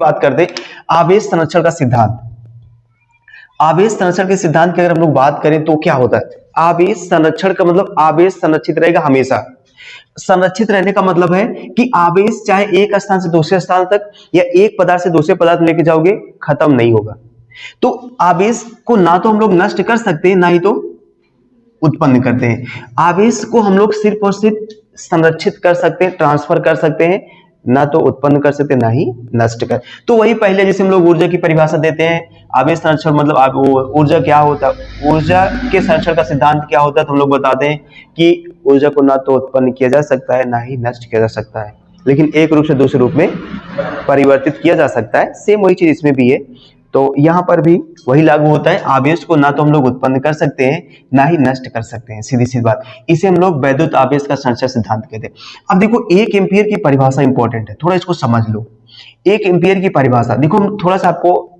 बात करते हैं आवेश संरक्षण का सिद्धांत। आवेश संरक्षण के सिद्धांत की अगर हम लोग बात करें तो क्या होता है? आवेश संरक्षण का मतलब आवेश संरक्षित रहेगा हमेशा। संरक्षित रहने का मतलब है कि आवेश चाहे एक स्थान से दूसरे स्थान तक या एक पदार्थ से दूसरे पदार्थ लेके जाओगे खत्म नहीं होगा। तो आवेश को ना तो हम लोग नष्ट कर सकते हैं ना ही तो उत्पन्न करते हैं। आवेश को हम लोग सिर्फ और सिर्फ संरक्षित कर सकते हैं, ट्रांसफर कर सकते हैं, ना तो उत्पन्न कर सकते ना ही नष्ट कर। तो वही पहले जैसे हम लोग ऊर्जा की परिभाषा देते हैं, आवेश संरक्षण मतलब ऊर्जा क्या होता है, ऊर्जा के संरक्षण का सिद्धांत क्या होता है, तो हम लोग बताते हैं कि ऊर्जा को ना तो उत्पन्न किया जा सकता है ना ही नष्ट किया जा सकता है, लेकिन एक रूप से दूसरे रूप में परिवर्तित किया जा सकता है। सेम वही चीज इसमें भी है, तो यहाँ पर भी वही लागू होता है। आवेश को ना तो हम लोग उत्पन्न कर सकते हैं ना ही नष्ट कर सकते हैं, सीधी सी बात। इसे हम लोग वैद्युत आवेश का संरक्षण सिद्धांत कहते हैं। अब देखो एक एम्पियर की परिभाषा इंपॉर्टेंट है, थोड़ा इसको समझ लो। एक एम्पियर की परिभाषा देखो, हम थोड़ा सा आपको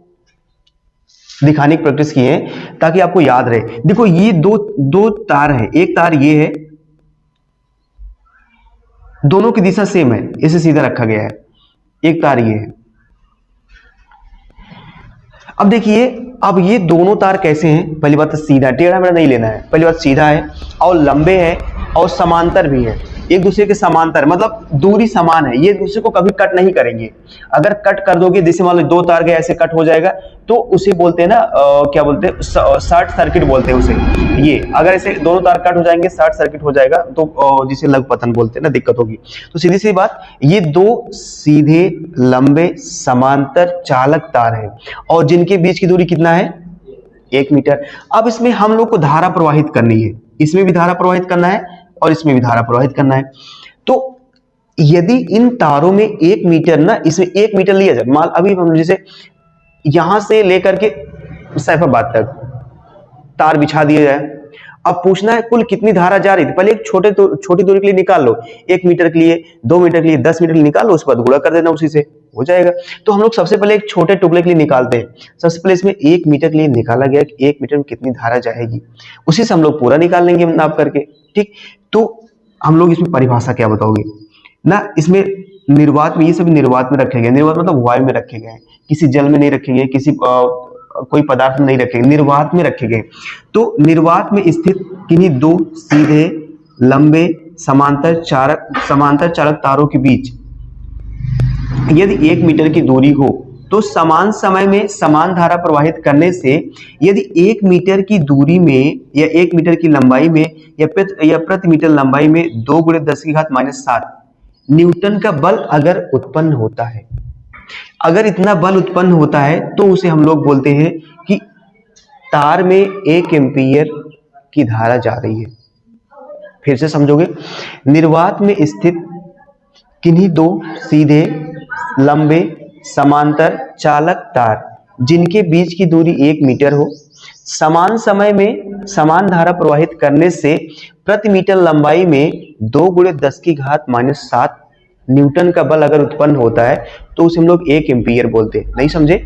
दिखाने की प्रैक्टिस की है ताकि आपको याद रहे। देखो ये दो तार है, एक तार ये है, दोनों की दिशा सेम है, इसे सीधा रखा गया है। एक तार ये है। अब देखिए, अब ये दोनों तार कैसे हैं? पहली बात तो सीधा, टेढ़ा मेढ़ा नहीं लेना है। पहली बात सीधा है और लंबे है और समांतर भी है, एक दूसरे के समांतर, मतलब दूरी समान है, ये दूसरे को कभी कट नहीं करेंगे। अगर कट कर दोगे, जैसे मान लो दो तार गए ऐसे कट हो जाएगा, तो उसे बोलते हैं ना क्या बोलते हैं, शॉर्ट सर्किट बोलते हैं उसे। ये अगर ऐसे दोनों तार कट हो जाएंगे, शॉर्ट सर्किट हो जाएगा, तो जिसे लघु पतन बोलते हैं ना, दिक्कत होगी। तो सीधी सी बात, ये दो सीधे लंबे समांतर चालक तार है और जिनके बीच की दूरी कितना है? 1 मीटर। अब इसमें हम लोग को धारा प्रवाहित करनी है, इसमें भी धारा प्रवाहित करना है और इसमें भी धारा प्रवाहित करना है। तो यदि इन तारों में 1 मीटर ना, इसमें 1 मीटर लिया जाए, मान अभी हम जैसे यहां से लेकर के सैफाबाद तक तार बिछा दिया जाए, अब पूछना है कुल कितनी धारा जा रही थी। पहले एक छोटी दूरी के लिए निकाल लो, 1 मीटर के लिए, 2 मीटर के लिए, 10 मीटर के लिए निकाल लो, उसके बाद गुणा कर देना, उसी से हो जाएगा। तो हम लोग सबसे पहले एक छोटे टुकड़े के लिए निकालते हैं। सबसे पहले इसमें 1 मीटर के लिए निकाला गया कि 1 मीटर में कितनी धारा जाएगी, उसी से हम लोग पूरा निकाल लेंगे नाप करके। ठीक, तो हम लोग इसमें परिभाषा क्या बताओगे ना, इसमें निर्वात में, ये सभी निर्वात में रखे गए। निर्वात मतलब वायु में रखे गए, किसी जल में नहीं रखे गए, किसी कोई पदार्थ में नहीं रखे गए, निर्वात में रखे गए। तो निर्वात में स्थित किन्हीं दो सीधे लंबे समांतर चालक तारों के बीच यदि 1 मीटर की दूरी हो, तो समान समय में समान धारा प्रवाहित करने से यदि 1 मीटर की दूरी में या 1 मीटर की लंबाई में या प्रति मीटर लंबाई में 2 × 10⁻⁷ न्यूटन का बल अगर उत्पन्न होता है, अगर इतना बल उत्पन्न होता है, तो उसे हम लोग बोलते हैं कि तार में 1 एम्पीयर की धारा जा रही है। फिर से समझोगे, निर्वात में स्थित किन्हीं दो सीधे लंबे समांतर चालक तार जिनके बीच की दूरी 1 मीटर हो, समान समय में समान धारा प्रवाहित करने से प्रति मीटर लंबाई में 2 × 10⁻⁷ न्यूटन का बल अगर उत्पन्न होता है, तो उसे हम लोग 1 एम्पीयर बोलते हैं। नहीं समझे?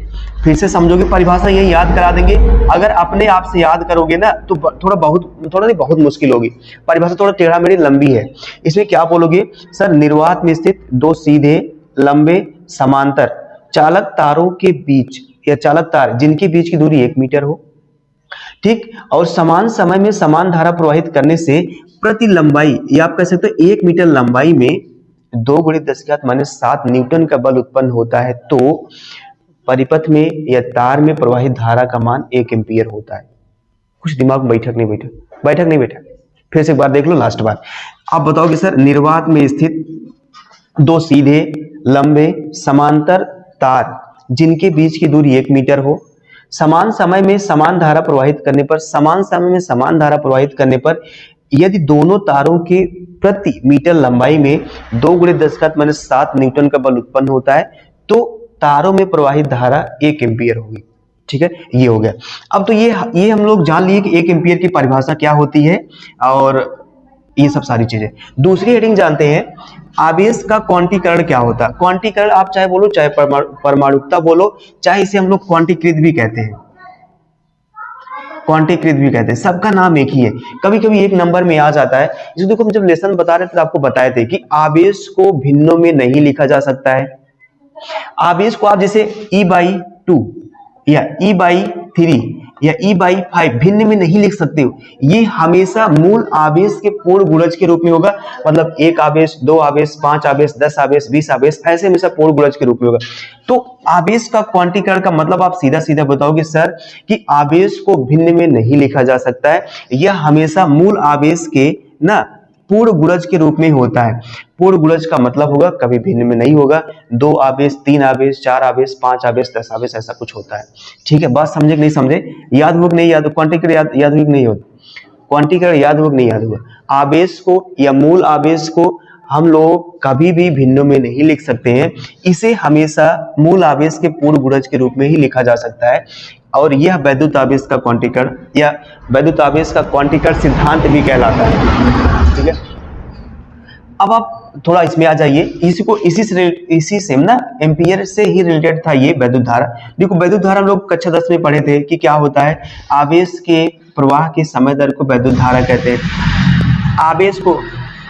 फिर से समझोगे, परिभाषा यही याद करा देंगे। अगर अपने आप से याद करोगे ना तो थोड़ा नहीं बहुत मुश्किल होगी। परिभाषा थोड़ा टेढ़ा मेढ़ी लंबी है। इसमें क्या बोलोगे सर? निर्वात में स्थित दो सीधे लंबे समांतर चालक तारों के बीच या चालक तार जिनके बीच की दूरी 1 मीटर हो, ठीक, और समान समय में समान धारा प्रवाहित करने से प्रति लंबाई, या आप कह सकते हो 1 मीटर लंबाई में 2 × 10⁻⁷ न्यूटन का बल उत्पन्न होता है, तो परिपथ में या तार में प्रवाहित धारा का मान 1 एम्पीयर होता है। कुछ दिमाग में बैठक नहीं बैठा? फिर से एक बार देख लो, लास्ट बार। आप बताओगे सर, निर्वात में स्थित दो सीधे लंबे समांतर तार जिनके बीच की दूरी 1 मीटर हो, समान समय में समान धारा प्रवाहित करने पर यदि दोनों तारों के प्रति मीटर लंबाई में 2 × 10⁻⁷ न्यूटन का बल उत्पन्न होता है, तो तारों में प्रवाहित धारा 1 एम्पीयर होगी। ठीक है, ये हो गया। अब तो ये हम लोग जान लिए कि 1 एम्पीयर की परिभाषा क्या होती है और ये सब सारी चीजें। दूसरी हेडिंग जानते हैं, आवेश का क्वांटीकरण क्या होता है। क्वांटीकरण आप चाहे बोलो, चाहे परमाणुकता बोलो, चाहे इसे हम लोग क्वांटीकृत भी कहते हैं, सबका नाम एक ही है। कभी कभी एक नंबर में आ जाता है। इसको देखो, हम जब लेसन बता रहे थे तो आपको बताए थे कि आवेश को भिन्नों में नहीं लिखा जा सकता है, आवेश को आप जैसे E/2 या E/3 या E/5 भिन्न में नहीं लिख सकते हो, ये हमेशा मूल आवेश के पूर्ण गुणज के रूप में होगा। मतलब 1 आवेश, 2 आवेश, 5 आवेश, 10 आवेश, 20 आवेश, ऐसे हमेशा पूर्ण गुणज के रूप में होगा। तो आवेश का क्वांटीकरण का मतलब आप सीधा सीधा बताओगे सर कि आवेश को भिन्न में नहीं लिखा जा सकता है, यह हमेशा मूल आवेश के ना पूर्ण गुणज के रूप में होता है। पूर्ण गुणज का मतलब होगा कभी भिन्न में नहीं होगा। 2 आवेश, 3 आवेश, 4 आवेश, 5 आवेश, 10 आवेश, ऐसा कुछ होता है। ठीक है, बात समझे कि नहीं समझे? याद हुआ कि नहीं याद? क्वांटीकरण याद हुआ कि नहीं होता? क्वांटीकरण याद हुआ कि नहीं याद हुआ? आवेश को या मूल आवेश को हम लोग कभी भी भिन्नों में नहीं लिख सकते हैं, इसे हमेशा मूल आवेश के पूर्ण गुणज के रूप में ही लिखा जा सकता है। और यह वैद्युत आवेश का क्वांटीकरण या वैद्युत आवेश का क्वांटीकरण सिद्धांत भी कहलाता है। ठीक है, अब आप थोड़ा इसमें आ जाइए, इसी से ना एम्पियर से ही रिलेटेड था ये वैद्युत धारा। देखो वैद्युत धारा हम लोग कक्षा 10 में पढ़े थे कि क्या होता है, आवेश के प्रवाह के समय दर को वैद्युत धारा कहते हैं। आवेश को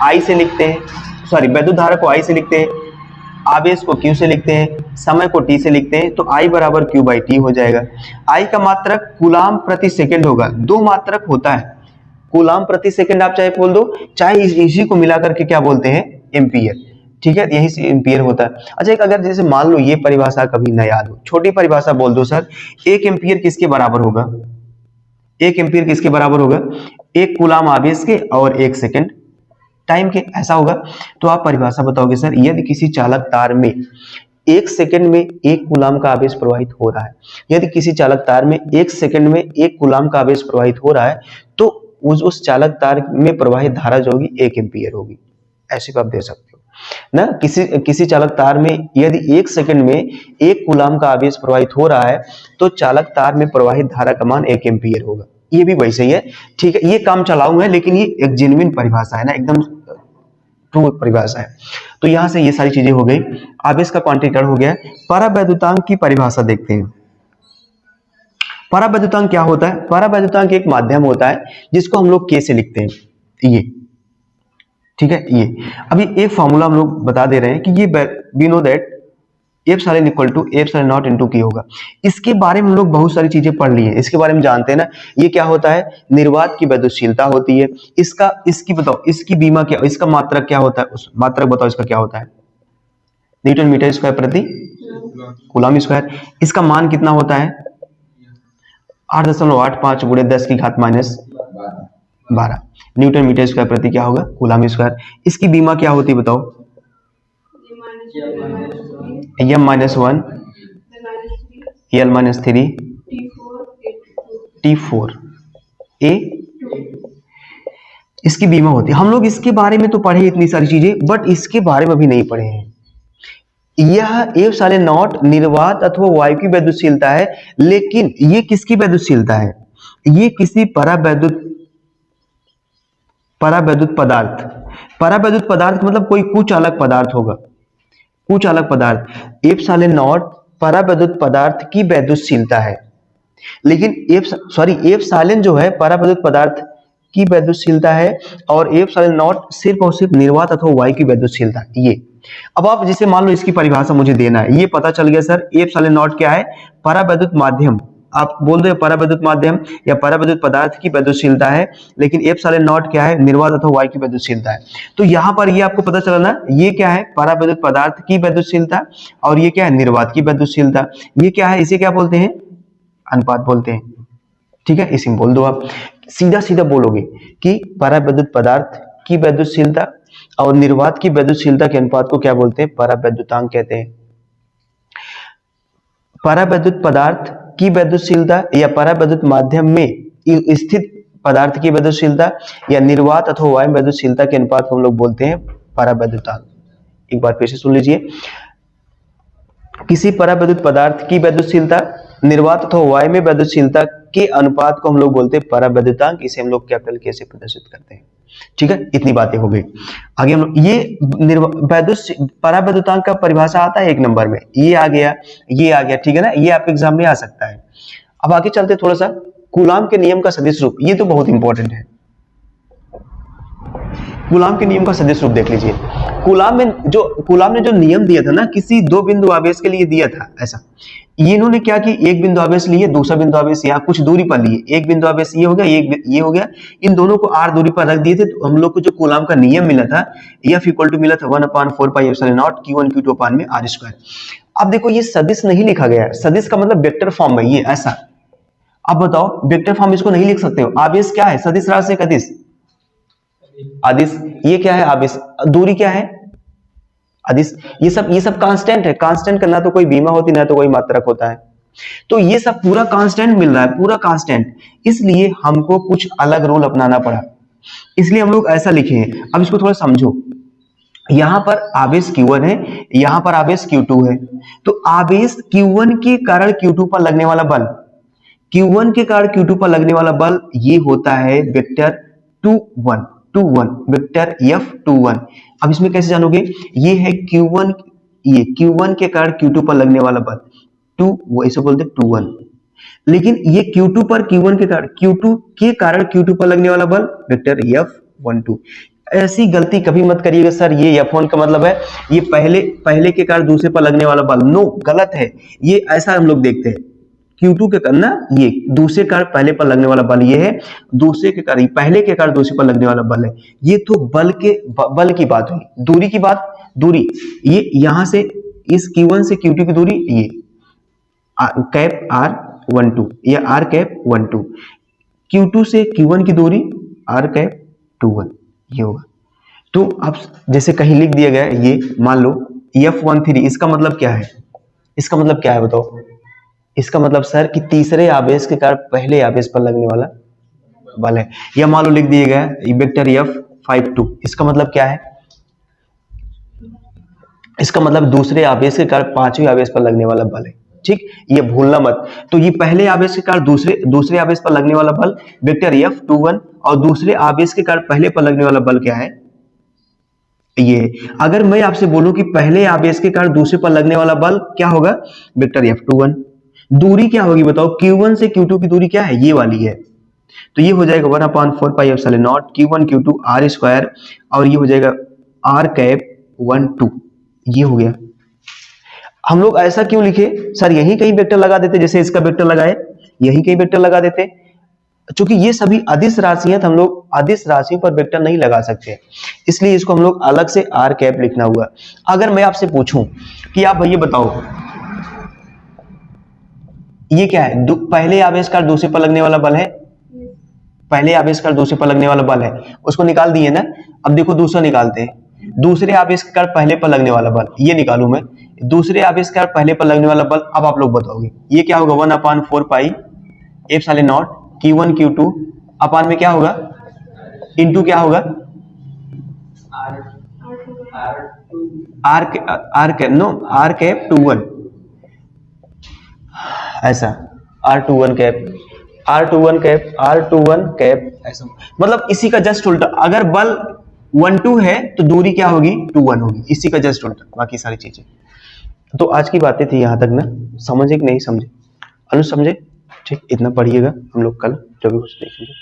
I से लिखते हैं, सॉरी वैद्युत धारा को I से लिखते हैं, आवेश को Q से लिखते हैं, समय को T से लिखते हैं, तो I बराबर Q/T हो जाएगा। I का मात्रक कूलाम प्रति सेकंड होगा, 2 मात्रक होता है, कूलाम प्रति सेकंड आप चाहे बोल दो, चाहे इसी को मिला करके क्या बोलते हैं, एम्पियर। ठीक है, यही से एम्पियर होता है। अच्छा, एक अगर जैसे मान लो ये परिभाषा कभी न याद हो, छोटी परिभाषा बोल दो सर, 1 एम्पियर किसके बराबर होगा? 1 एम्पियर किसके बराबर होगा? 1 कूलाम आवेश के और 1 सेकंड टाइम के, ऐसा होगा। तो आप परिभाषा बताओगे सर, यदि किसी चालक तार में 1 सेकंड में 1 कूलाम का आवेश प्रवाहित हो रहा है, यदि किसी चालक तार में 1 सेकंड में 1 कूलाम का आवेश प्रवाहित हो रहा है, तो उस चालक तार में प्रवाहित धारा जो होगी 1 एम्पियर होगी। ऐसे आप दे सकते हो ना। किसी चालक तार में यदि 1 सेकंड में 1 कूलाम का आवेश प्रवाहित हो रहा है, तो चालक तार में प्रवाहित धारा का मान 1 एम्पियर होगा। ये भी वैसे ही है। ठीक है, ये काम चलाऊ है, लेकिन ये एक जेन्युइन परिभाषा है ना, एकदम ट्रू परिभाषा है। तो यहां से ये सारी चीजें हो गई, आवेश का क्वांटीकरण हो गया। परावैद्युतांक की परिभाषा देखते हैं। परावैद्युतांक क्या होता है? परावैद्युतांक एक माध्यम होता है जिसको हम लोग K से लिखते हैं, ये। ठीक है, ये अभी एक फॉर्मूला हम लोग बता दे रहे हैं कि ये we know that epsilon equal to epsilon not into K होगा। इसके बारे में हम लोग बहुत सारी चीजें पढ़ ली है, इसके बारे में जानते हैं ना। ये क्या होता है? निर्वात की वैद्युतशीलता होती है। इसकी बताओ, इसकी बीमा क्या, इसका मात्रक क्या होता है? उस मात्रक बताओ, इसका क्या होता है? न्यूटन मीटर स्क्वायर प्रति कूलम स्क्वायर। इसका मान कितना होता है? 8.85 गुणे 10 की घात -12 न्यूटन मीटर स्क्वायर प्रति क्या होगा? Coulomb square. इसकी बीमा क्या होती है बताओ? m-1 l-3 T4 A। इसकी बीमा होती है। हम लोग इसके बारे में तो पढ़े इतनी सारी चीजें, बट इसके बारे में अभी नहीं पढ़े हैं। यह एप्सिलॉन नॉट निर्वात अथवा वायु की वैद्युतशीलता है, लेकिन ये किसकी वैद्युतशीलता है? ये किसी परावैद्युत पदार्थ, परावैद्युत पदार्थ मतलब कोई कुचालक पदार्थ होगा, कुचालक पदार्थ। एप्सिलॉन नॉट परावैद्युत पदार्थ की वैद्युतशीलता है, लेकिन एप्सिलॉन जो है परावैद्युत पदार्थ की वैद्युतशीलता है, और एप्सिलॉन नॉट सिर्फ और सिर्फ निर्वात अथवा वायु की वैद्युतशीलता। ये अब आप जैसे मान लो इसकी परिभाषा मुझे देना है, ये पता चल गया सर एप्सिलॉन नॉट क्या है? परावैद्युत माध्यम। आप बोल दो परावैद्युत माध्यम या परावैद्युत पदार्थ की वैद्युतशीलता है, लेकिन एप्सिलॉन नॉट क्या है? निर्वात अथवा वायु की वैद्युतशीलता है। तो यहाँ पर ये आपको पता चला ना, ये क्या है? परावैद्युत पदार्थ की वैद्युतशीलता, और ये क्या है? निर्वात की वैद्युतशीलता। ये क्या है? इसे क्या बोलते हैं? अनुपात बोलते हैं। ठीक है, इसी में बोल दो आप, सीधा सीधा बोलोगे कि परावैद्युत पदार्थ की वैद्युतशीलता और निर्वात की वैद्युतशीलता के अनुपात को क्या बोलते हैं? परावैद्युतांक कहते हैं। परावैद्युत पदार्थ की वैद्युतशीलता या परावैद्युत माध्यम में स्थित पदार्थ की वैद्युतशीलता या निर्वात अथवा वायु वैद्युतशीलता के अनुपात को हम लोग बोलते हैं परावैद्युतांक। एक बार फिर से सुन लीजिए, किसी परावैद्युत पदार्थ की वैद्युतशीलता, निर्वात अथवा वायु में वैद्युतशीलता के अनुपात को हम लोग बोलते हैं परावैद्युतांक। इसे हम लोग कैपिटल K से प्रदर्शित करते हैं। ठीक है, इतनी बातें हो गई। आगे हम लोग ये परावैद्युतांक का परिभाषा आता है 1 नंबर में, ये आ गया, ये आ गया। ठीक है ना, ये आपके एग्जाम में आ सकता है। अब आगे चलते थोड़ा सा, कूलाम के नियम का सदिश रूप, ये तो बहुत इंपॉर्टेंट है। कूलाम के नियम का सदिश रूप देख लीजिए। कूलाम ने जो नियम दिया था ना, किसी दो बिंदु आवेश के लिए दिया था ऐसा, ये इन्होंने क्या कि एक बिंदु आवेश लिए, दूसरा बिंदु आवेश यहाँ कुछ दूरी पर लिए, एक बिंदु आवेश ये हो गया, ये हो गया, इन दोनों को r दूरी पर रख दिए थे। तो हम लोग को जो कूलाम का नियम मिला था, F इक्वल टू मिला था 1/4πε0 Q1 Q2 अपान में r²। अब देखो ये सदिश नहीं लिखा गया है, सदिश का मतलब वेक्टर फॉर्म में ये ऐसा। अब बताओ वेक्टर फॉर्म इसको नहीं लिख सकते हो। आवेश क्या है? सदिश राशि का अदिश, अदिश। ये क्या है? आवेश। दूरी क्या है? अदिश। ये सब कांस्टेंट है। कांस्टेंट का ना तो कोई बीमा होती ना तो कोई मात्रक होता है, तो ये सब पूरा कांस्टेंट मिल रहा है, पूरा कांस्टेंट। इसलिए हमको कुछ अलग रूल अपनाना पड़ा, इसलिए हम लोग ऐसा लिखे हैं। अब इसको थोड़ा समझो। यहां पर आवेश Q1 है, यहां पर आवेश Q2 है। तो आवेश Q1 के कारण Q2 पर लगने वाला बल, Q1 के कारण Q2 पर लगने वाला बल ये होता है वेक्टर 21 वेक्टर F21। अब इसमें कैसे जानोगे? ये है Q1, ये Q1 के कारण Q2 पर लगने वाला बल 2, वो ऐसे बोलते 21। लेकिन ये Q2 पर Q1 के कारण Q2 पर लगने वाला बल वेक्टर F12। ऐसी गलती कभी मत करिएगा सर ये F1 का मतलब है ये पहले के कारण दूसरे पर लगने वाला बल। नो, गलत है। ये ऐसा हम लोग देखते हैं, Q2 के कारण ना, ये दूसरे कारण पहले पर लगने वाला बल ये है, दूसरे के कारण पहले के कारण दूसरे पर लगने वाला बल है। ये तो बल की बात हुई। दूरी की बात, दूरी ये यहां से इस Q1 से Q2 की दूरी ये कैप R12 या R कैप 12, Q2 से Q1 की दूरी R कैप 21 ये होगा। तो अब जैसे कहीं लिख दिया गया है ये, मान लो F13, इसका मतलब क्या है? इसका मतलब क्या है बताओ? इसका मतलब सर कि तीसरे आवेश के कारण पहले आवेश पर लगने वाला बल है। या मान लो लिख दिया गया है वेक्टर F52, इसका मतलब क्या है? इसका मतलब दूसरे आवेश के कारण पांचवें आवेश पर लगने वाला बल है। ठीक, ये भूलना मत। तो ये पहले आवेश के कारण दूसरे आवेश पर लगने वाला बल वेक्टर F21, और दूसरे आवेश के कारण पहले पर लगने वाला बल क्या है? ये। अगर मैं आपसे बोलूं कि पहले आवेश के कारण दूसरे पर लगने वाला बल क्या होगा? Vector F21। दूरी क्या होगी बताओ? Q1 से Q2 की दूरी क्या है? ये वाली है। तो ये हो जाएगा 1/4πε0 Q1 Q2 r², और ये हो जाएगा r कैप 12। ये हो गया। हम लोग ऐसा क्यों लिखे सर? यही कहीं वेक्टर लगा देते, जैसे इसका वेक्टर लगाए, यही कहीं वेक्टर लगा देते। चूंकि ये सभी अदिश राशि है तो हम लोग अदिश राशियों पर वेक्टर नहीं लगा सकते, इसलिए इसको हम लोग अलग से r कैप लिखना हुआ। अगर मैं आपसे पूछूं कि आप भैया बताओ ये क्या है? पहले आवेश का दूसरे पर लगने वाला बल है, पहले आवेश का दूसरे पर लगने वाला बल है, उसको निकाल दिए ना। अब देखो दूसरा निकालते हैं, दूसरे आवेश के कारण पहले पर लगने वाला बल, ये निकालू मैं। दूसरे आवेश के कारण पहले पर लगने वाला बल, अब आप लोग बताओगे ये क्या होगा? 1/4πε0 Q1 Q2 अपान में क्या होगा? इनटू क्या होगा? R कैप 21 ऐसा, R21 कैप ऐसा। मतलब इसी का जस्ट उल्टा। अगर बल 12 है तो दूरी क्या होगी? 21 होगी। इसी का जस्ट उल्टा, बाकी सारी चीजें। तो आज की बातें थी यहां तक ना। समझे कि नहीं समझे? अनु समझे? ठीक, इतना पढ़िएगा। हम लोग कल जो भी कुछ देखेंगे।